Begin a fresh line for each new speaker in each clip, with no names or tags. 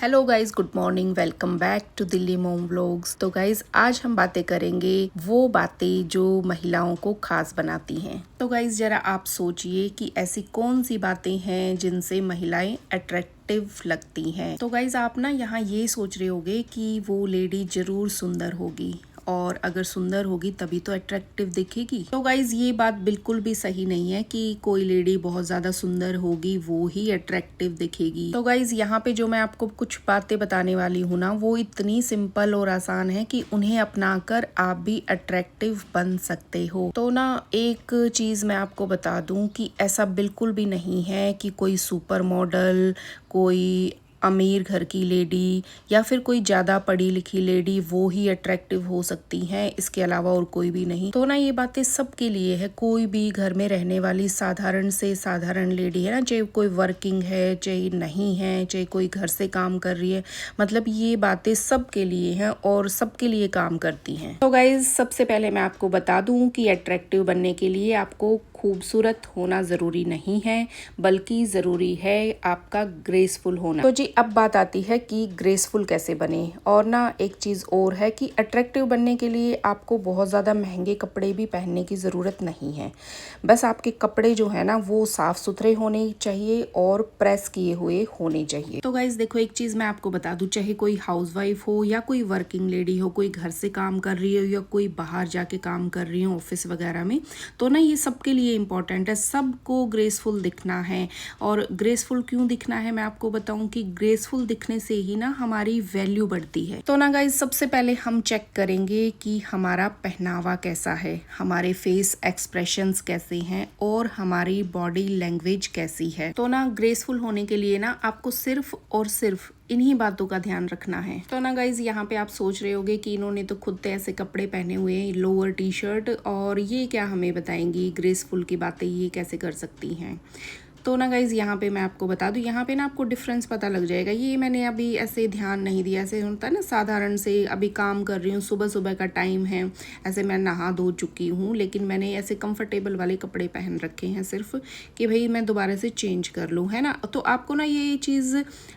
Hello guys, good morning. Welcome back to Delhi mom vlogs. तो guys, आज हम बातें करेंगे वो बातें जो महिलाओं को खास बनाती हैं। तो गाइस, जरा आप सोचिए कि ऐसी कौन सी बातें हैं जिनसे महिलाएं अट्रैक्टिव लगती हैं। तो गाइस, आप ना यहाँ ये सोच रहे होगे कि वो लेडी जरूर सुंदर होगी, और अगर सुंदर होगी तभी तो अट्रैक्टिव दिखेगी। तो गाइज, ये बात बिल्कुल भी सही नहीं है कि कोई लेडी बहुत ज्यादा सुंदर होगी वो ही अट्रैक्टिव दिखेगी। तो गाइज, यहाँ पे जो मैं आपको कुछ बातें बताने वाली हूँ ना, वो इतनी सिंपल और आसान है कि उन्हें अपनाकर आप भी अट्रैक्टिव बन सकते हो। तो ना, एक चीज मैं आपको बता दूं कि ऐसा बिल्कुल भी नहीं है कि कोई सुपर मॉडल, कोई अमीर घर की लेडी या फिर कोई ज़्यादा पढ़ी लिखी लेडी वो ही अट्रैक्टिव हो सकती हैं, इसके अलावा और कोई भी नहीं। तो ना, ये बातें सबके लिए है। कोई भी घर में रहने वाली साधारण से साधारण लेडी है ना, चाहे कोई वर्किंग है, चाहे नहीं है, चाहे कोई घर से काम कर रही है, मतलब ये बातें सबके लिए हैं और सबके लिए काम करती हैं। तो गाइज, सबसे पहले मैं आपको बता दूं कि अट्रैक्टिव बनने के लिए आपको खूबसूरत होना ज़रूरी नहीं है, बल्कि ज़रूरी है आपका ग्रेसफुल होना। तो जी, अब बात आती है कि ग्रेसफुल कैसे बने। और ना, एक चीज़ और है कि अट्रैक्टिव बनने के लिए आपको बहुत ज़्यादा महंगे कपड़े भी पहनने की ज़रूरत नहीं है। बस आपके कपड़े जो है ना, वो साफ़ सुथरे होने चाहिए और प्रेस किए हुए होने चाहिए। तो गाइज़ देखो, एक चीज़ मैं आपको बता दूँ, चाहे कोई हाउसवाइफ हो या कोई वर्किंग लेडी हो, कोई घर से काम कर रही हो या कोई बाहर जाके काम कर रही हो ऑफिस वगैरह में, तो ना, ये सबके लिए इम्पॉर्टेंट है। सबको ग्रेसफुल दिखना है। और ग्रेसफुल क्यों दिखना है, मैं आपको बताऊं कि ग्रेसफुल दिखने से ही ना हमारी वैल्यू बढ़ती है। तो ना गाइज, सबसे पहले हम चेक करेंगे कि हमारा पहनावा कैसा है, हमारे फेस एक्सप्रेशंस कैसे हैं और हमारी बॉडी लैंग्वेज कैसी है। तो ना, ग्रेसफुल होने के लिए ना आपको सिर्फ और सिर्फ इन्हीं बातों का ध्यान रखना है। तो ना गाइज, यहाँ पे आप सोच रहे होगे कि इन्होंने तो खुद से ऐसे कपड़े पहने हुए हैं, लोअर टी शर्ट, और ये क्या हमें बताएंगी ग्रेसफुल की बातें, ये कैसे कर सकती हैं। तो ना गाइज, यहाँ पे मैं आपको बता दूँ, यहाँ पे ना आपको डिफरेंस पता लग जाएगा। ये मैंने अभी ऐसे ध्यान नहीं दिया, ऐसे होता है ना, साधारण से अभी काम कर रही हूँ, सुबह सुबह का टाइम है, ऐसे मैं नहा धो चुकी हूँ, लेकिन मैंने ऐसे कंफर्टेबल वाले कपड़े पहन रखे हैं सिर्फ कि भाई मैं दोबारा से चेंज कर लूँ, है ना। तो आपको ना ये चीज़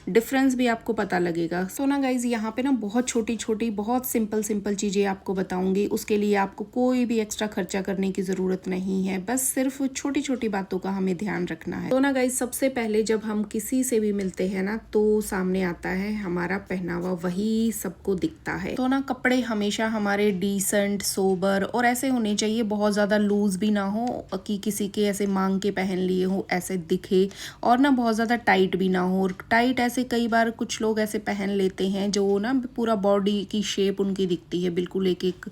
डिफरेंस भी आपको पता लगेगा। तो ना गाइज, यहाँ पे ना बहुत छोटी छोटी, बहुत सिंपल सिंपल चीज़ें आपको बताऊँगी। उसके लिए आपको कोई भी एक्स्ट्रा खर्चा करने की ज़रूरत नहीं है, बस सिर्फ छोटी छोटी बातों का हमें ध्यान रखना है। तो ना गाइज, सबसे पहले जब हम किसी से भी मिलते हैं ना, तो सामने आता है हमारा पहनावा, वही सबको दिखता है। तो ना, कपड़े हमेशा हमारे डिसेंट, सोबर और ऐसे होने चाहिए, बहुत ज़्यादा लूज भी ना हो कि किसी के ऐसे मांग के पहन लिए हो ऐसे दिखे, और ना बहुत ज़्यादा टाइट भी ना हो। और टाइट ऐसे कई बार कुछ लोग ऐसे पहन लेते हैं जो ना पूरा बॉडी की शेप उनकी दिखती है बिल्कुल एक एक,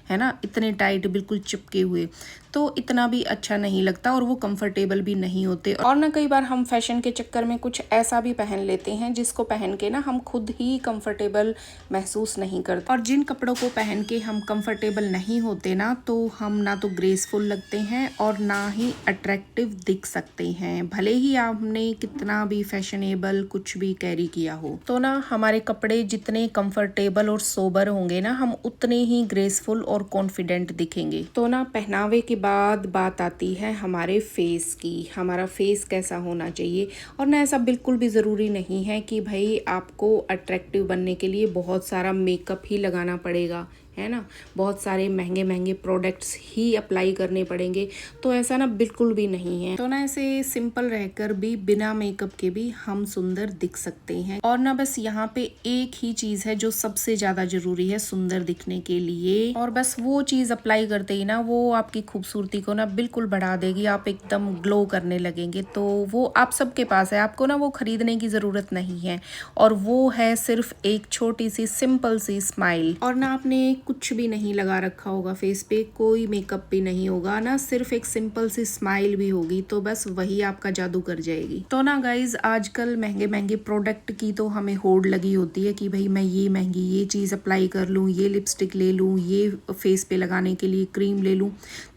है ना, इतने टाइट बिल्कुल चिपके हुए, तो इतना भी अच्छा नहीं लगता और वो कंफर्टेबल भी नहीं होते। और ना, कई बार हम फैशन के चक्कर में कुछ ऐसा भी पहन लेते हैं जिसको पहन के ना हम खुद ही कंफर्टेबल महसूस नहीं करते। और जिन कपड़ों को पहन के हम कंफर्टेबल नहीं होते ना, तो हम ना तो ग्रेसफुल लगते हैं और ना ही अट्रैक्टिव दिख सकते हैं, भले ही आपने कितना भी फैशनेबल कुछ भी कैरी किया हो। तो ना, हमारे कपड़े जितने कंफर्टेबल और सोबर होंगे ना, हम उतने ही ग्रेसफुल और कॉन्फिडेंट दिखेंगे। तो ना, पहनावे के बाद बात आती है हमारे फेस की। हमारा फेस कैसा होना चाहिए। और ना, ऐसा बिल्कुल भी ज़रूरी नहीं है कि भाई आपको अट्रैक्टिव बनने के लिए बहुत सारा मेकअप ही लगाना पड़ेगा, है ना, बहुत सारे महंगे महंगे प्रोडक्ट्स ही अप्लाई करने पड़ेंगे। तो ऐसा ना बिल्कुल भी नहीं है। तो ना, ऐसे सिंपल रहकर भी, बिना मेकअप के भी हम सुंदर दिख सकते हैं। और ना, बस यहाँ पे एक ही चीज़ है जो सबसे ज़्यादा ज़रूरी है सुंदर दिखने के लिए, और बस वो चीज़ अप्लाई करते ही ना वो आपकी खूबसूरती को ना बिल्कुल बढ़ा देगी, आप एकदम ग्लो करने लगेंगे। तो वो आप सबके पास है, आपको ना वो खरीदने की ज़रूरत नहीं है, और वो है सिर्फ एक छोटी सी सिंपल सी स्माइल। और ना, आपने कुछ भी नहीं लगा रखा होगा फेस पे, कोई मेकअप भी नहीं होगा ना, सिर्फ एक सिंपल सी स्माइल भी होगी, तो बस वही आपका जादू कर जाएगी। तो ना गाइज, आजकल महंगे महंगे प्रोडक्ट की तो हमें होड़ लगी होती है कि भाई मैं ये महंगी ये चीज़ अप्लाई कर लूँ, ये लिपस्टिक ले लूँ, ये फेस पे लगाने के लिए क्रीम ले लूँ।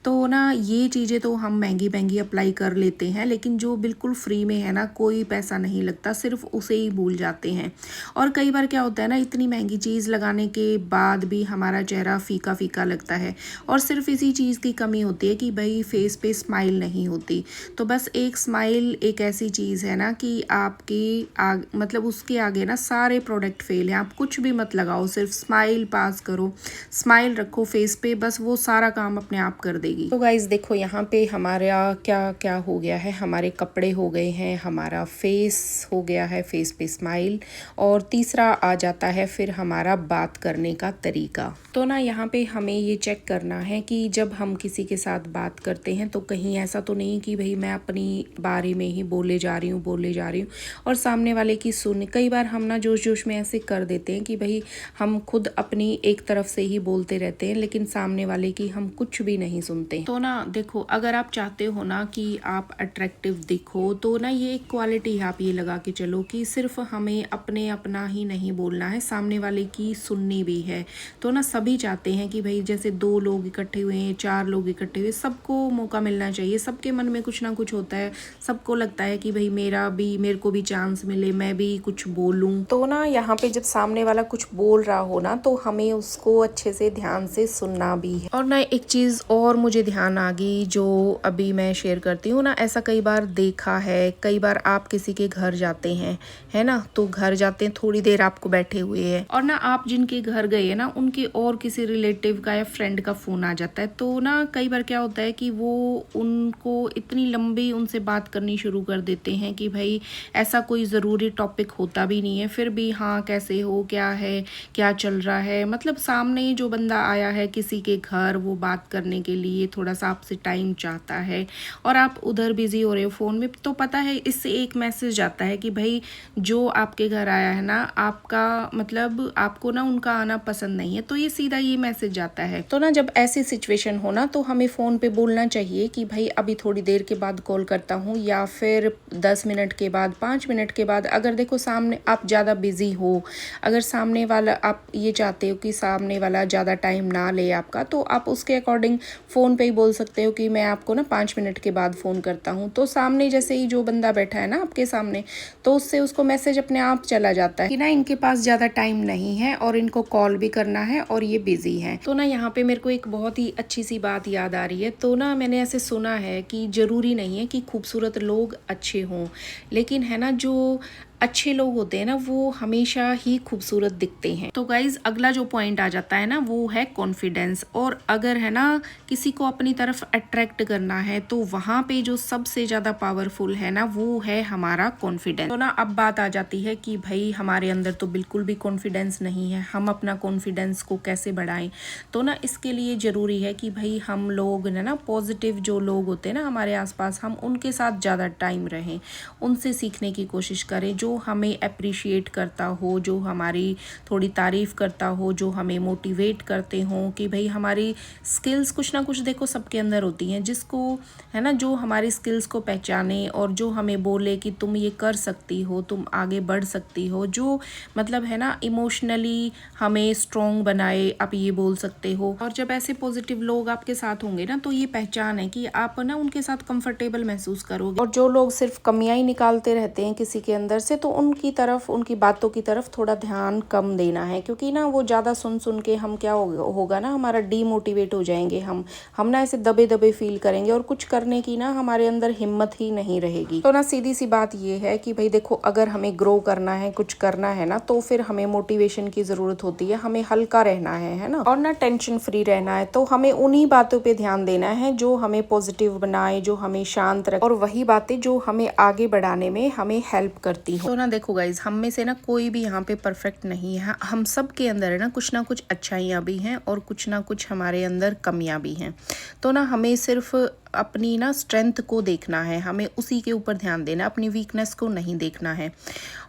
तो ना ये चीज़ें तो हम महंगी महंगी अप्लाई कर लेते हैं, लेकिन जो बिल्कुल फ्री में है ना, कोई पैसा नहीं लगता, सिर्फ उसे ही भूल जाते हैं। और कई बार क्या होता है ना, इतनी महंगी चीज़ लगाने के बाद भी हमारा चेहरा फीका फीका लगता है, और सिर्फ इसी चीज़ की कमी होती है कि भाई फेस पे स्माइल नहीं होती। तो बस एक स्माइल एक ऐसी चीज़ है ना कि आपकी मतलब उसके आगे ना सारे प्रोडक्ट फेल हैं। आप कुछ भी मत लगाओ, सिर्फ स्माइल पास करो, स्माइल रखो फेस पे, बस वो सारा काम अपने आप कर देगी। तो गाइज देखो यहाँ पे हमारा क्या क्या हो गया है, हमारे कपड़े हो गए हैं, हमारा फेस हो गया है, फेस पे स्माइल, और तीसरा आ जाता है फिर हमारा बात करने का तरीका। तो ना यहाँ पे हमें ये चेक करना है कि जब हम किसी के साथ बात करते हैं तो कहीं ऐसा तो नहीं कि भाई मैं अपनी बारे में ही बोले जा रही हूँ और सामने वाले की सुन। कई बार हम ना जोश जोश में ऐसे कर देते हैं कि भाई हम खुद अपनी एक तरफ से ही बोलते रहते हैं, लेकिन सामने वाले की हम कुछ भी नहीं सुनते। तो ना देखो, अगर आप चाहते हो ना कि आप अट्रैक्टिव दिखो, तो ना ये एक क्वालिटी है, आप ये लगा के चलो कि सिर्फ हमें अपना ही नहीं बोलना है, सामने वाले की सुननी भी है। तो ना सभी चाहते हैं कि भाई जैसे 2 लोग इकट्ठे हुए हैं, 4 लोग इकट्ठे हुए, सबको मौका मिलना चाहिए। सबके मन में कुछ ना कुछ होता है, सबको लगता है कि भाई मेरे को भी चांस मिले, मैं भी कुछ बोलूं। तो ना यहाँ पे जब सामने वाला कुछ बोल रहा हो ना, तो हमें उसको अच्छे से ध्यान से सुनना भी है। और ना एक चीज़ और मुझे ध्यान आ गई जो अभी मैं शेयर करती हूँ ना, ऐसा कई बार देखा है, कई बार आप किसी के घर जाते हैं, है ना, तो घर जाते हैं, थोड़ी देर आपको बैठे हुए हैं, और ना आप जिनके घर गए हैं ना, उनके और किसी रिलेटिव का या फ्रेंड का फ़ोन आ जाता है। तो ना कई बार क्या होता है कि वो उनको इतनी लंबी उनसे बात करनी शुरू कर देते हैं कि भाई ऐसा कोई ज़रूरी टॉपिक होता भी नहीं है, फिर भी हाँ कैसे हो, क्या है, क्या चल रहा है, मतलब सामने जो बंदा आया है किसी के घर, वो बात करने के लिए थोड़ा सा आपसे टाइम चाहता है, और आप उधर बिजी हो रहे हो फ़ोन में। तो पता है इससे एक मैसेज आता है कि भाई जो आपके घर आया है ना, आपका मतलब आपको ना उनका आना पसंद नहीं है, तो ये सीधा ये मैसेज आता है। तो ना जब ऐसी सिचुएशन हो ना, तो हमें फ़ोन पे बोलना चाहिए कि भाई अभी थोड़ी देर के बाद कॉल करता हूँ, या फिर 10 मिनट के बाद, 5 मिनट के बाद। अगर देखो सामने आप ज़्यादा बिजी हो, अगर सामने वाला आप ये चाहते हो कि सामने वाला ज़्यादा टाइम ना ले आपका, तो आप उसके अकॉर्डिंग फ़ोन पे ही बोल सकते हो कि मैं आपको ना 5 मिनट के बाद फ़ोन करता हूँ। तो सामने जैसे ही जो बंदा बैठा है ना आपके सामने, तो उससे उसको मैसेज अपने आप चला जाता है कि ना इनके पास ज़्यादा टाइम नहीं है और इनको कॉल भी करना है और ये बिजी हैं। तो ना यहाँ पे मेरे को एक बहुत ही अच्छी सी बात याद आ रही है। तो ना मैंने ऐसे सुना है कि ज़रूरी नहीं है कि खूबसूरत लोग अच्छे हों, लेकिन है ना जो अच्छे लोग होते हैं ना, वो हमेशा ही खूबसूरत दिखते हैं। तो गाइज अगला जो पॉइंट आ जाता है ना, वो है कॉन्फिडेंस। और अगर है ना किसी को अपनी तरफ अट्रैक्ट करना है, तो वहाँ पे जो सबसे ज़्यादा पावरफुल है ना, वो है हमारा कॉन्फिडेंस। तो ना अब बात आ जाती है कि भाई हमारे अंदर तो बिल्कुल भी कॉन्फिडेंस नहीं है, हम अपना कॉन्फिडेंस को कैसे बढ़ाएं। तो ना इसके लिए ज़रूरी है कि भाई हम लोग ना पॉजिटिव जो लोग होते हैं ना हमारे आसपास, हम उनके साथ ज़्यादा टाइम रहें, उनसे सीखने की कोशिश करें, जो हमें अप्रिशिएट करता हो, जो हमारी थोड़ी तारीफ़ करता हो, जो हमें मोटिवेट करते हों कि भाई हमारी स्किल्स कुछ ना कुछ देखो सबके अंदर होती हैं, जिसको है ना जो हमारी स्किल्स को पहचाने और जो हमें बोले कि तुम ये कर सकती हो, तुम आगे बढ़ सकती हो, जो मतलब है ना इमोशनली हमें स्ट्रॉन्ग बनाए, आप ये बोल सकते हो। और जब ऐसे पॉजिटिव लोग आपके साथ होंगे ना, तो ये पहचान है कि आप ना उनके साथ कंफर्टेबल महसूस करोगे। और जो लोग सिर्फ कमियां ही निकालते रहते हैं किसी के अंदर से, तो उनकी तरफ, उनकी बातों की तरफ थोड़ा ध्यान कम देना है, क्योंकि ना वो ज़्यादा सुन के हम क्या होगा ना, हमारा डीमोटिवेट हो जाएंगे, हम ना ऐसे दबे दबे फील करेंगे और कुछ करने की ना हमारे अंदर हिम्मत ही नहीं रहेगी। तो ना सीधी सी बात ये है कि भाई देखो, अगर हमें ग्रो करना है, कुछ करना है ना, तो फिर हमें मोटिवेशन की ज़रूरत होती है, हमें हल्का रहना है ना, और ना टेंशन फ्री रहना है। तो हमें उन्हीं बातों पे ध्यान देना है जो हमें पॉजिटिव बनाए, जो हमें शांत रखे, और वही बातें जो हमें आगे बढ़ाने में हमें हेल्प करती हो। तो ना देखो गाइज, हम में से ना कोई भी यहाँ पे परफेक्ट नहीं है, हम सब के अंदर है ना कुछ अच्छाइयाँ भी हैं और कुछ ना कुछ हमारे अंदर कमियाँ भी हैं। तो ना हमें सिर्फ अपनी ना स्ट्रेंथ को देखना है, हमें उसी के ऊपर ध्यान देना, अपनी वीकनेस को नहीं देखना है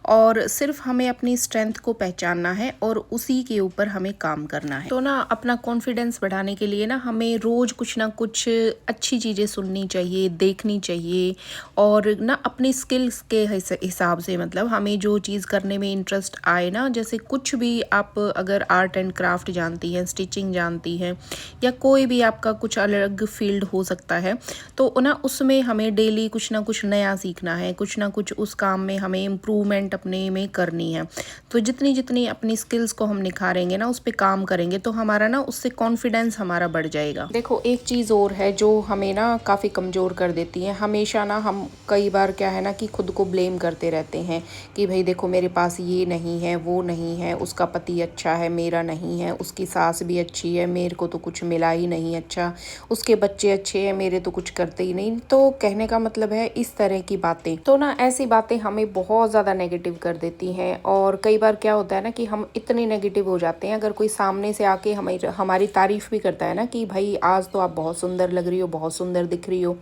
और सिर्फ हमें अपनी स्ट्रेंथ को पहचानना है और उसी के ऊपर हमें काम करना है। तो ना अपना कॉन्फिडेंस बढ़ाने के लिए ना हमें रोज़ कुछ ना कुछ अच्छी चीज़ें सुननी चाहिए, देखनी चाहिए और ना अपनी स्किल्स के हिसाब से, मतलब हमें जो चीज़ करने में इंटरेस्ट आए ना, जैसे कुछ भी आप अगर आर्ट एंड क्राफ्ट जानती हैं, स्टिचिंग जानती हैं या कोई भी आपका कुछ अलग फील्ड हो सकता है, तो ना उसमें हमें डेली कुछ ना कुछ नया सीखना है, कुछ ना कुछ उस काम में हमें इम्प्रूवमेंट अपने में करनी है। तो जितनी जितनी अपनी स्किल्स को हम निखारेंगे ना, उस पर काम करेंगे, तो हमारा ना उससे कॉन्फिडेंस हमारा बढ़ जाएगा। देखो एक चीज़ और है जो हमें ना काफ़ी कमज़ोर कर देती है, हमेशा ना हम कई बार क्या है ना कि खुद को ब्लेम करते रहते हैं कि भाई देखो मेरे पास ये नहीं है, वो नहीं है, उसका पति अच्छा है, मेरा नहीं है, उसकी सास भी अच्छी है, मेरे को तो कुछ मिला ही नहीं अच्छा, उसके बच्चे अच्छे हैं, मेरे तो कुछ करते ही नहीं। तो कहने का मतलब है इस तरह की बातें, तो ना ऐसी बातें हमें बहुत ज़्यादा नेगेटिव कर देती हैं। और कई बार क्या होता है ना कि हम इतने नेगेटिव हो जाते हैं, अगर कोई सामने से आके हमारी तारीफ़ भी करता है ना कि भाई आज तो आप बहुत सुंदर लग रही हो, बहुत सुंदर दिख रही हो,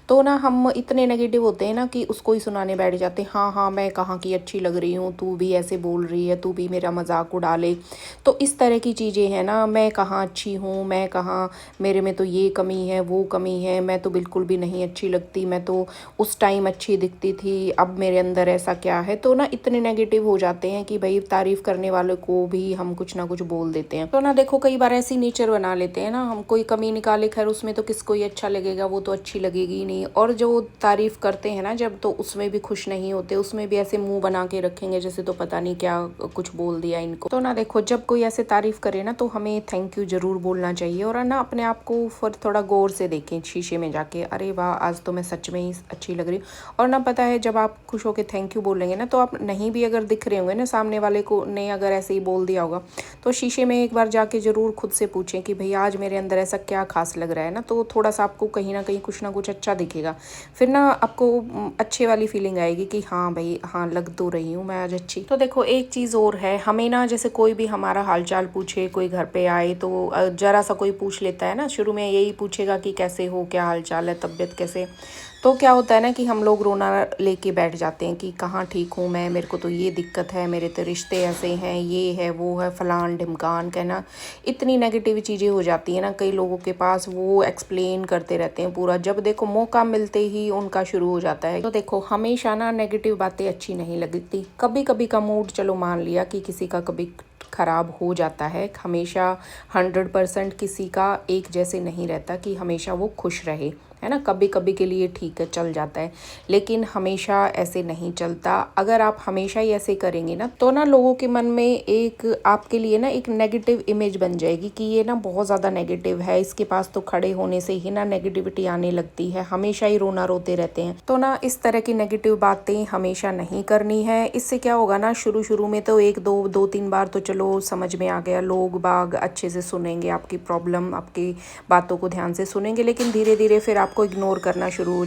तो ना हम इतने नेगेटिव होते हैं ना कि उसको ही सुनाने बैठ जाते हैं, हाँ हाँ मैं कहाँ की अच्छी लग रही हूँ, तू भी ऐसे बोल रही है, तू भी मेरा मजाक उड़ा ले। तो इस तरह की चीज़ें हैं ना, मैं कहाँ अच्छी हूँ, मैं कहाँ, मेरे में तो ये कमी है, वो कमी है, मैं तो बिल्कुल भी नहीं अच्छी लगती, मैं तो उस टाइम अच्छी दिखती थी, अब मेरे अंदर ऐसा क्या है। तो ना इतने नेगेटिव हो जाते हैं कि भाई तारीफ़ करने वालों को भी हम कुछ ना कुछ बोल देते हैं। तो ना देखो कई बार ऐसी नेचर बना लेते हैं ना हम, कोई कमी निकाले, खैर उसमें तो किसको ही अच्छा लगेगा, वो तो अच्छी लगेगी ही नहीं। और जो तारीफ़ करते हैं ना जब, तो उसमें भी खुश नहीं होते, उसमें भी ऐसे मुंह बना के रखेंगे जैसे तो पता नहीं क्या कुछ बोल दिया इनको। तो ना देखो जब कोई ऐसे तारीफ़ करे ना, तो हमें थैंक यू ज़रूर बोलना चाहिए और ना अपने आप को फिर थोड़ा गौर से देखें शीशे में जाके, अरे वाह आज तो मैं सच में ही अच्छी लग रही हूँ। और ना पता है जब आप खुश होकर थैंक यू बोलेंगे ना, तो आप नहीं भी अगर दिख रहे होंगे ना, सामने वाले को ने अगर ऐसे ही बोल दिया होगा, तो शीशे में एक बार जाके ज़रूर खुद से पूछें कि भाई आज मेरे अंदर ऐसा क्या खास लग रहा है ना, तो थोड़ा सा आपको कहीं ना कहीं कुछ ना कुछ अच्छा दिखेगा। फिर ना आपको अच्छे वाली फीलिंग आएगी कि हाँ भाई हाँ लग तो रही हूँ मैं आज अच्छी। तो देखो एक चीज़ और है, हमें ना जैसे कोई भी हमारा हालचाल पूछे, कोई घर पे आए तो ज़रा सा कोई पूछ लेता है ना, शुरू में यही पूछेगा कि कैसे हो, क्या हालचाल है, तबीयत कैसे। तो क्या होता है ना कि हम लोग रोना लेके बैठ जाते हैं कि कहाँ ठीक हूँ मैं, मेरे को तो ये दिक्कत है, मेरे तो रिश्ते ऐसे हैं, ये है वो है, फलान ढिमकान, कहना इतनी नेगेटिव चीज़ें हो जाती हैं ना कई लोगों के पास, वो एक्सप्लेन करते रहते हैं पूरा, जब देखो मौका मिलते ही उनका शुरू हो जाता है। तो देखो हमेशा ना नेगेटिव बातें अच्छी नहीं लगती, कभी कभी का मूड चलो मान लिया कि किसी का कभी ख़राब हो जाता है, हमेशा 100% किसी का एक जैसे नहीं रहता कि हमेशा वो खुश रहे, है ना, कभी कभी के लिए ठीक है चल जाता है, लेकिन हमेशा ऐसे नहीं चलता। अगर आप हमेशा ही ऐसे करेंगे ना, तो ना लोगों के मन में एक आपके लिए ना एक नेगेटिव इमेज बन जाएगी कि ये ना बहुत ज़्यादा नेगेटिव है, इसके पास तो खड़े होने से ही ना नेगेटिविटी आने लगती है, हमेशा ही रोना रोते रहते हैं। तो ना इस तरह की नेगेटिव बातें हमेशा नहीं करनी है। इससे क्या होगा ना, शुरू शुरू में तो एक दो तीन बार तो चलो समझ में आ गया, लोग बाग अच्छे से सुनेंगे आपकी प्रॉब्लम, आपकी बातों को ध्यान से सुनेंगे, लेकिन धीरे धीरे फिर आपको इग्नोर करना शुरू हो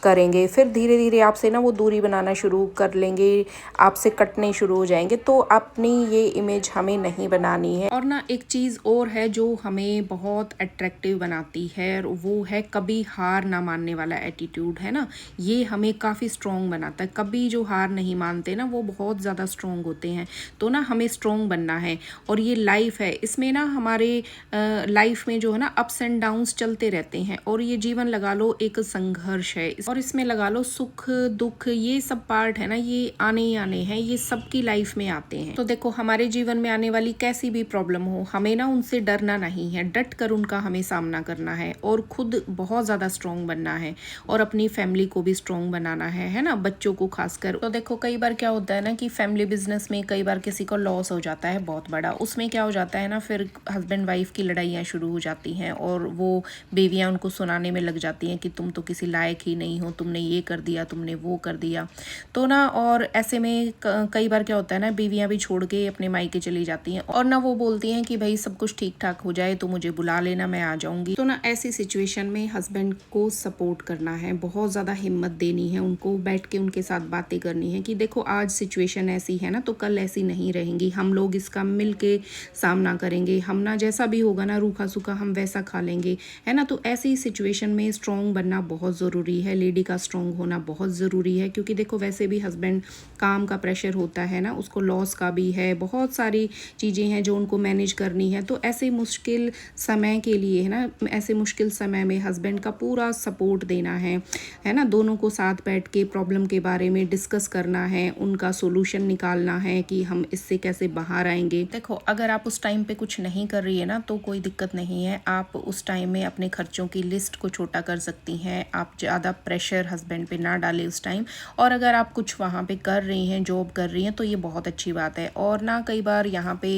करेंगे, फिर धीरे धीरे आपसे ना वो दूरी बनाना शुरू कर लेंगे, आपसे कटने शुरू हो जाएंगे। तो अपनी ये इमेज हमें नहीं बनानी है। और ना एक चीज़ और है जो हमें बहुत अट्रैक्टिव बनाती है, वो है कभी हार ना मानने वाला एटीट्यूड, है ना, ये हमें काफ़ी स्ट्रॉन्ग बनाता है। कभी जो हार नहीं मानते ना, वो बहुत ज़्यादा स्ट्रॉन्ग होते हैं। तो ना हमें स्ट्रॉन्ग बनना है और ये लाइफ है, इसमें ना हमारे लाइफ में जो है ना अप्स एंड डाउन्स चलते रहते हैं, और ये जीवन लगा लो एक संघर्ष है, और इसमें लगा लो सुख दुख, ये सब पार्ट है ना, ये आने ही आने हैं, ये सबकी लाइफ में आते हैं। तो देखो हमारे जीवन में आने वाली कैसी भी प्रॉब्लम हो, हमें ना उनसे डरना नहीं है, डट कर उनका हमें सामना करना है और खुद बहुत ज़्यादा स्ट्रॉन्ग बनना है और अपनी फैमिली को भी स्ट्रॉन्ग बनाना है ना, बच्चों को खासकर। तो देखो कई बार क्या होता है ना कि फैमिली बिजनेस में कई बार किसी को लॉस हो जाता है बहुत बड़ा, उसमें क्या हो जाता है ना, फिर हस्बैंड वाइफ की लड़ाइयाँ शुरू हो जाती हैं और वो बीवियाँ उनको सुनाने में लग जाती हैं कि तुम तो किसी लायक ही नहीं हो, तुमने ये कर दिया, तुमने वो कर दिया। तो ना और ऐसे में कई बार क्या होता है ना, बीवियाँ भी छोड़ के अपने मायके चली जाती हैं और ना वो बोलती हैं कि भाई सब कुछ ठीक ठाक हो जाए तो मुझे बुला लेना, मैं आ जाऊंगी। तो ना ऐसी सिचुएशन में हस्बैंड को सपोर्ट करना है, बहुत ज़्यादा हिम्मत देनी है उनको, बैठ के उनके साथ बातें करनी है कि देखो आज सिचुएशन ऐसी है ना, तो कल ऐसी नहीं रहेंगी, हम लोग इसका मिल के सामना करेंगे, हम ना जैसा भी होगा ना रूखा सूखा हम वैसा खा लेंगे, है ना। तो ऐसी सिचुएशन में में स्ट्रॉन्ग बनना बहुत ज़रूरी है, लेडी का स्ट्रॉन्ग होना बहुत ज़रूरी है, क्योंकि देखो वैसे भी हस्बैंड काम का प्रेशर होता है ना, उसको लॉस का भी है, बहुत सारी चीज़ें हैं जो उनको मैनेज करनी है। तो ऐसे मुश्किल समय के लिए है ना, ऐसे मुश्किल समय में हस्बैंड का पूरा सपोर्ट देना है ना, दोनों को साथ बैठ के प्रॉब्लम के बारे में डिस्कस करना है, उनका सोल्यूशन निकालना है कि हम इससे कैसे बाहर आएंगे। देखो अगर आप उस टाइम पे कुछ नहीं कर रही है ना तो कोई दिक्कत नहीं है, आप उस टाइम में अपने खर्चों की लिस्ट को छोटा कर सकती हैं, आप ज़्यादा प्रेशर हस्बैंड पे ना डालें उस टाइम। और अगर आप कुछ वहाँ पे कर रही हैं, जॉब कर रही हैं, तो ये बहुत अच्छी बात है। और ना कई बार यहाँ पे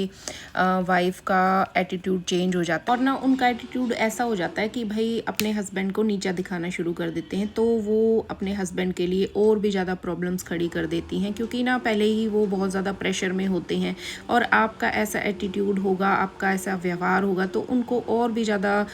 वाइफ का एटीट्यूड चेंज हो जाता है और ना उनका एटीट्यूड ऐसा हो जाता है कि भाई अपने हस्बैंड को नीचा दिखाना शुरू कर देते हैं, तो वो अपने हस्बैंड के लिए और भी ज़्यादा प्रॉब्लम्स खड़ी कर देती हैं, क्योंकि ना पहले ही वो बहुत ज़्यादा प्रेशर में होते हैं और आपका ऐसा एटीट्यूड होगा, आपका ऐसा व्यवहार होगा, तो उनको और भी ज़्यादा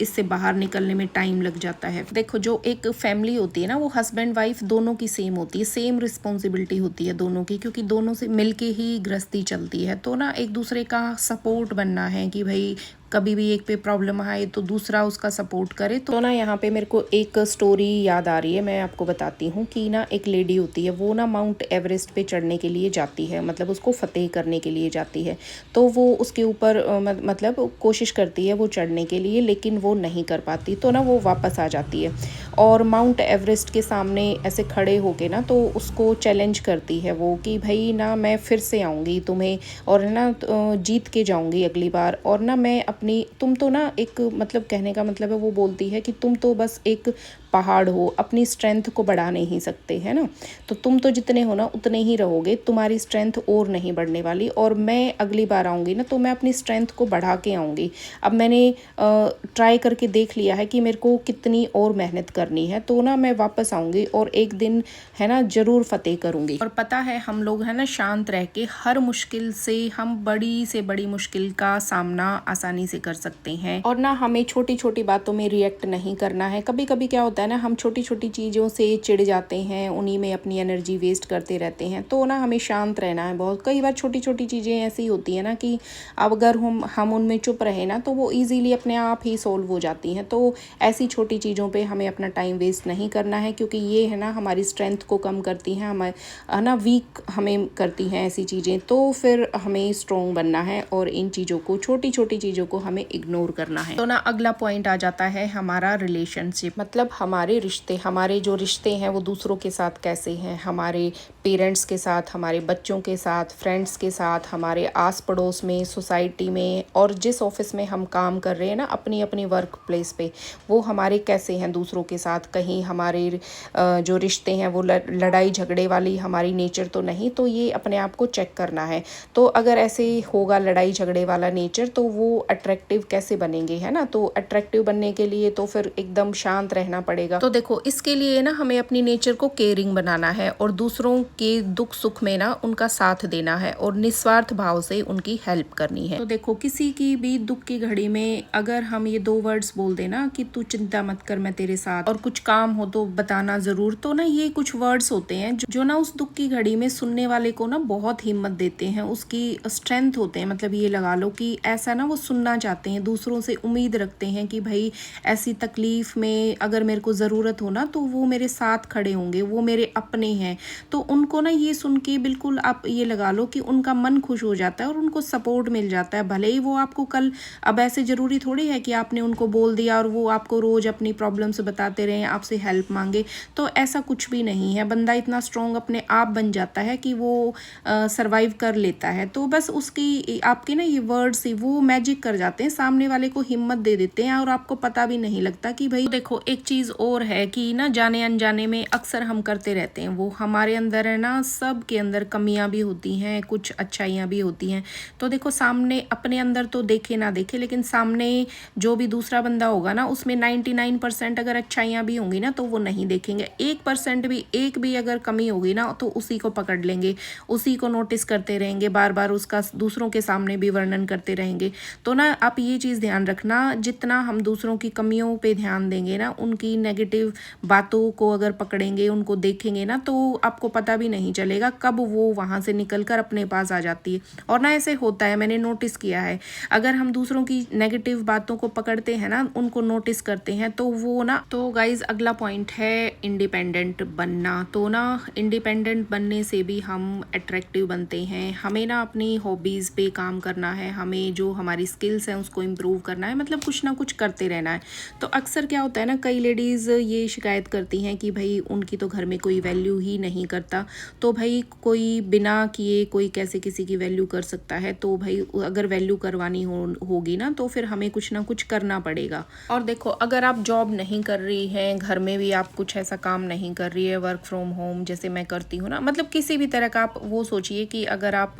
इससे बाहर निकलने में टाइम लग जाता है। देखो जो एक फैमिली होती है ना, वो हस्बैंड वाइफ दोनों की सेम होती है, सेम रिस्पॉन्सिबिलिटी होती है दोनों की, क्योंकि दोनों से मिलके ही गृहस्थी चलती है। तो ना एक दूसरे का सपोर्ट बनना है कि भाई कभी भी एक पे प्रॉब्लम आए तो दूसरा उसका सपोर्ट करे। तो ना यहाँ पे मेरे को एक स्टोरी याद आ रही है, मैं आपको बताती हूँ कि ना एक लेडी होती है, वो ना माउंट एवरेस्ट पे चढ़ने के लिए जाती है, मतलब उसको फतेह करने के लिए जाती है। तो वो उसके ऊपर मतलब कोशिश करती है वो चढ़ने के लिए, लेकिन वो नहीं कर पाती, तो ना वो वापस आ जाती है और माउंट एवरेस्ट के सामने ऐसे खड़े होके ना तो उसको चैलेंज करती है वो कि भाई ना मैं फिर से आऊँगी तुम्हें और ना जीत के जाऊँगी अगली बार, और ना मैं अपनी, तुम तो ना एक, मतलब कहने का मतलब है वो बोलती है कि तुम तो बस एक पहाड़ हो, अपनी स्ट्रेंथ को बढ़ा नहीं सकते, है ना, तो तुम तो जितने हो ना उतने ही रहोगे, तुम्हारी स्ट्रेंथ और नहीं बढ़ने वाली, और मैं अगली बार आऊँगी ना तो मैं अपनी स्ट्रेंथ को बढ़ा के आऊँगी। अब मैंने ट्राई करके देख लिया है कि मेरे को कितनी और मेहनत करनी है, तो ना मैं वापस आऊँगी और एक दिन है ना ज़रूर फतेह करूँगी। और पता है हम लोग है ना शांत रह के हर मुश्किल से हम बड़ी से बड़ी मुश्किल का सामना आसानी से कर सकते हैं, और ना हमें छोटी छोटी बातों में रिएक्ट नहीं करना है। कभी कभी क्या होता है ना, हम छोटी छोटी चीज़ों से चिढ़ जाते हैं, उन्हीं में अपनी एनर्जी वेस्ट करते रहते हैं, तो ना हमें शांत रहना है बहुत। कई बार छोटी छोटी चीज़ें ऐसी होती हैं ना कि अब अगर हम उनमें चुप रहे ना तो वो ईजीली अपने आप ही सॉल्व हो जाती हैं। तो ऐसी छोटी चीज़ों पे हमें अपना टाइम वेस्ट नहीं करना है, क्योंकि ये है ना हमारी स्ट्रेंथ को कम करती हैं, हमें है ना वीक हमें करती हैं ऐसी चीज़ें। तो फिर हमें स्ट्रॉन्ग बनना है और इन चीज़ों को, छोटी छोटी चीज़ों को हमें इग्नोर करना है। तो ना अगला पॉइंट आ जाता है हमारा रिलेशनशिप, मतलब हमारे रिश्ते, हमारे जो रिश्ते हैं वो दूसरों के साथ कैसे हैं, हमारे पेरेंट्स के साथ, हमारे बच्चों के साथ, फ्रेंड्स के साथ, हमारे आस पड़ोस में, सोसाइटी में, और जिस ऑफिस में हम काम कर रहे हैं ना अपनी अपनी वर्क प्लेस पे, वो हमारे कैसे हैं दूसरों के साथ। कहीं हमारे जो रिश्ते हैं वो लड़ाई झगड़े वाली हमारी नेचर तो नहीं, तो ये अपने आप को चेक करना है। तो अगर ऐसे होगा लड़ाई झगड़े वाला नेचर तो वो अट्रैक्टिव कैसे बनेंगे, है ना। तो अट्रैक्टिव बनने के लिए तो फिर एकदम शांत रहना पड़ेगा। तो देखो इसके लिए ना हमें अपनी नेचर को केयरिंग बनाना है और दूसरों के दुख सुख में ना उनका साथ देना है और निस्वार्थ भाव से उनकी हेल्प करनी है। तो देखो किसी की भी दुख की घड़ी में अगर हम ये 2 वर्ड्स बोल देना कि तू चिंता मत कर मैं तेरे साथ, और कुछ काम हो तो बताना जरूर, तो ना ये कुछ वर्ड्स होते हैं जो ना उस दुख की घड़ी में सुनने वाले को ना बहुत हिम्मत देते हैं, उसकी स्ट्रेंथ होते हैं। मतलब ये लगा लो कि ऐसा ना वो सुनना चाहते हैं, दूसरों से उम्मीद रखते हैं कि भाई ऐसी तकलीफ में अगर मेरे को ज़रूरत हो ना तो वो मेरे साथ खड़े होंगे, वो मेरे अपने हैं। तो उनको ना ये सुन के बिल्कुल आप ये लगा लो कि उनका मन खुश हो जाता है और उनको सपोर्ट मिल जाता है। भले ही वो आपको कल, अब ऐसे ज़रूरी थोड़ी है कि आपने उनको बोल दिया और वो आपको रोज़ अपनी प्रॉब्लम्स बताते रहें, आपसे हेल्प मांगे, तो ऐसा कुछ भी नहीं है। बंदा इतना स्ट्रॉन्ग अपने आप बन जाता है कि वो सर्वाइव कर लेता है। तो बस उसकी आपके ना ये वर्ड्स ही वो मैजिक कर जाते हैं, सामने वाले को हिम्मत दे देते हैं और आपको पता भी नहीं लगता कि भाई। देखो एक चीज़ और है कि ना जाने अनजाने में अक्सर हम करते रहते हैं, वो हमारे अंदर है ना, सब के अंदर कमियां भी होती हैं, कुछ अच्छाइयाँ भी होती हैं। तो देखो सामने अपने अंदर तो देखे ना देखे, लेकिन सामने जो भी दूसरा बंदा होगा ना उसमें 99% अगर अच्छाइयाँ भी होंगी ना तो वो नहीं देखेंगे। 1% भी, एक भी अगर कमी होगी ना तो उसी को पकड़ लेंगे, उसी को नोटिस करते रहेंगे, बार बार उसका दूसरों के सामने भी वर्णन करते रहेंगे। तो ना आप ये चीज़ ध्यान रखना, जितना हम दूसरों की कमियों पे ध्यान देंगे ना, उनकी नेगेटिव बातों को अगर पकड़ेंगे, उनको देखेंगे ना, तो आपको पता भी नहीं चलेगा कब वो वहाँ से निकल कर अपने पास आ जाती है। और ना ऐसे होता है, मैंने नोटिस किया है, अगर हम दूसरों की नेगेटिव बातों को पकड़ते हैं ना, उनको नोटिस करते हैं, तो वो ना, तो गाइज अगला पॉइंट है इंडिपेंडेंट बनना। तो ना इंडिपेंडेंट बनने से भी हम अट्रैक्टिव बनते हैं। हमें ना अपनी हॉबीज़ पे काम करना है, हमें जो हमारी स्किल्स हैं उसको इम्प्रूव करना है, मतलब कुछ ना कुछ करते रहना है। तो अक्सर क्या होता है ना, कई लेडीज़ ये शिकायत करती हैं कि भाई उनकी तो घर में कोई वैल्यू ही नहीं करता। तो भाई कोई बिना किए कोई कैसे किसी की वैल्यू कर सकता है? तो भाई अगर वैल्यू करवानी होगी ना, तो फिर हमें कुछ ना कुछ करना पड़ेगा। और देखो, अगर आप जॉब नहीं कर रही हैं, घर में भी आप कुछ ऐसा काम नहीं कर रही है, वर्क फ्रॉम होम जैसे मैं करती हूँ ना, मतलब किसी भी तरह का, आप वो सोचिए कि अगर आप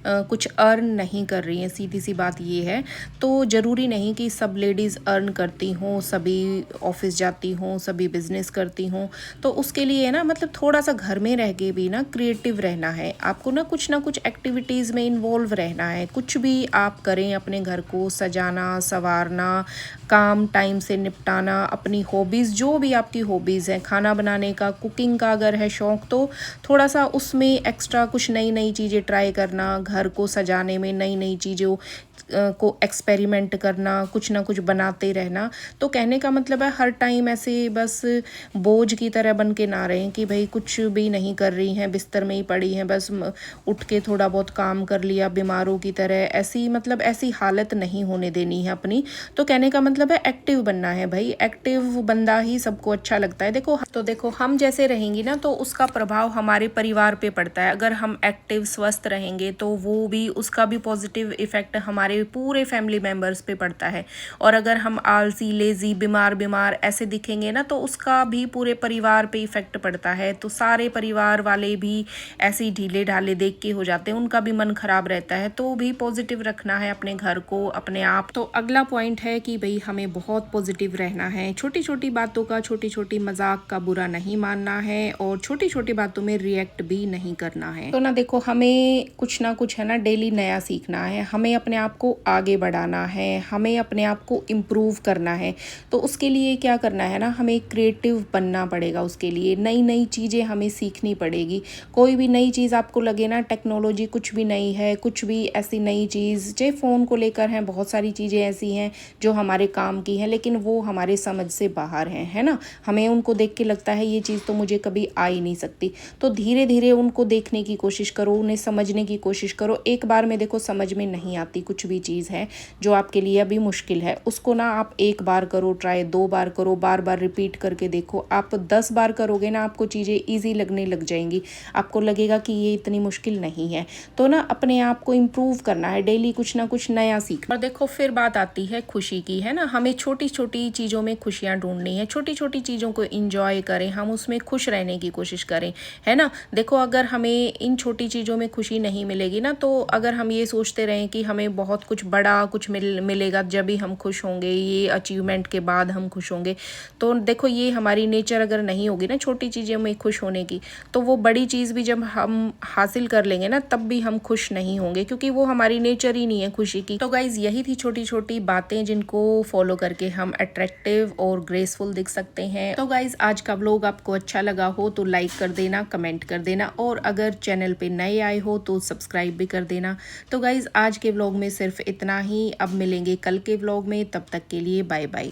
कुछ अर्न नहीं कर रही हैं, सीधी सी बात ये है, तो ज़रूरी नहीं कि सब लेडीज़ अर्न करती हों, सभी ऑफिस जाती हों, सभी बिजनेस करती हों। तो उसके लिए ना, मतलब थोड़ा सा घर में रह के भी ना क्रिएटिव रहना है आपको, ना कुछ एक्टिविटीज़ में इन्वॉल्व रहना है। कुछ भी आप करें, अपने घर को सजाना, संवारना, काम टाइम से निपटाना, अपनी हॉबीज़, जो भी आपकी हॉबीज़ हैं, खाना बनाने का, कुकिंग का अगर है शौक़, तो थोड़ा सा उसमें एक्स्ट्रा कुछ नई नई चीज़ें ट्राई करना, घर को सजाने में नई नई चीज़ों को एक्सपेरिमेंट करना, कुछ ना कुछ बनाते रहना। तो कहने का मतलब है, हर टाइम ऐसे बस बोझ की तरह बन के ना रहें कि भाई कुछ भी नहीं कर रही हैं, बिस्तर में ही पड़ी हैं, बस उठ के थोड़ा बहुत काम कर लिया बीमारों की तरह, ऐसी मतलब ऐसी हालत नहीं होने देनी है अपनी। तो कहने का मतलब है एक्टिव बनना है भाई, एक्टिव बंदा ही सबको अच्छा लगता है। देखो हम जैसे रहेंगी ना, तो उसका प्रभाव हमारे परिवार पे पड़ता है। अगर हम एक्टिव स्वस्थ रहेंगे, तो वो भी, उसका भी पॉजिटिव इफेक्ट हमारे पूरे फैमिली मेंबर्स पे पड़ता है। और अगर हम आलसी, लेजी, बीमार ऐसे दिखेंगे ना, तो उसका भी पूरे परिवार पे इफेक्ट पड़ता है। तो सारे परिवार वाले भी ऐसे ढीले ढाले देख के हो जाते हैं, उनका भी मन खराब रहता है। तो भी पॉजिटिव रखना है अपने घर को, अपने आप। तो अगला पॉइंट है कि भाई हमें बहुत पॉजिटिव रहना है, छोटी छोटी बातों का, छोटी छोटी मजाक का बुरा नहीं मानना है, और छोटी छोटी बातों में रिएक्ट भी नहीं करना है। तो ना देखो, हमें कुछ ना कुछ है ना डेली नया सीखना है, हमें अपने आप को आगे बढ़ाना है, हमें अपने आप को इम्प्रूव करना है। तो उसके लिए क्या करना है ना, हमें क्रिएटिव बनना पड़ेगा। उसके लिए नई नई चीज़ें हमें सीखनी पड़ेगी। कोई भी नई चीज़ आपको लगे ना, टेक्नोलॉजी कुछ भी नई है, कुछ भी ऐसी नई चीज़, चाहे फ़ोन को लेकर हैं, बहुत सारी चीज़ें ऐसी हैं जो हमारे काम की हैं, लेकिन वो हमारे समझ से बाहर हैं, है ना। हमें उनको देख के लगता है ये चीज़ तो मुझे कभी आ ही नहीं सकती। तो धीरे धीरे उनको देखने की कोशिश करो, उन्हें समझने की कोशिश करो। एक बार में देखो समझ में नहीं आती, कुछ भी चीज़ है जो आपके लिए अभी मुश्किल है, उसको ना आप एक बार करो ट्राई, 2 बार करो, बार बार रिपीट करके देखो। आप 10 बार करोगे ना, आपको चीज़ें ईजी लगने लग जाएंगी, आपको लगेगा कि ये इतनी मुश्किल नहीं है। तो ना अपने आप को इम्प्रूव करना है, डेली कुछ ना कुछ नया सीखना। और देखो, फिर बात आती है खुशी की, है ना। हमें छोटी छोटी चीज़ों में खुशियाँ ढूंढनी है, छोटी छोटी चीज़ों को इंजॉय करें, हम उसमें खुश रहने की कोशिश करें, है ना। देखो, अगर हमें इन छोटी चीज़ों में खुशी नहीं मिलेगी ना, तो अगर हम ये सोचते रहें कि हमें बहुत कुछ बड़ा कुछ मिलेगा जब भी हम खुश होंगे, ये अचीवमेंट के बाद हम खुश होंगे, तो देखो ये हमारी नेचर अगर नहीं होगी ना छोटी चीज़ों में खुश होने की, तो वो बड़ी चीज़ भी जब हम हासिल कर लेंगे ना, तब भी हम खुश नहीं होंगे, क्योंकि वो हमारी नेचर ही नहीं है खुशी की। तो गाइज, यही थी छोटी छोटी बातें जिनको फॉलो करके हम अट्रैक्टिव और ग्रेसफुल दिख सकते हैं। तो गाइज, आज का व्लॉग आपको अच्छा लगा हो तो लाइक कर देना, कमेंट कर देना, और अगर चैनल पे नए आए हो तो सब्सक्राइब भी कर देना। तो गाइज, आज के व्लॉग में सिर्फ इतना ही, अब मिलेंगे कल के व्लॉग में, तब तक के लिए बाय बाय।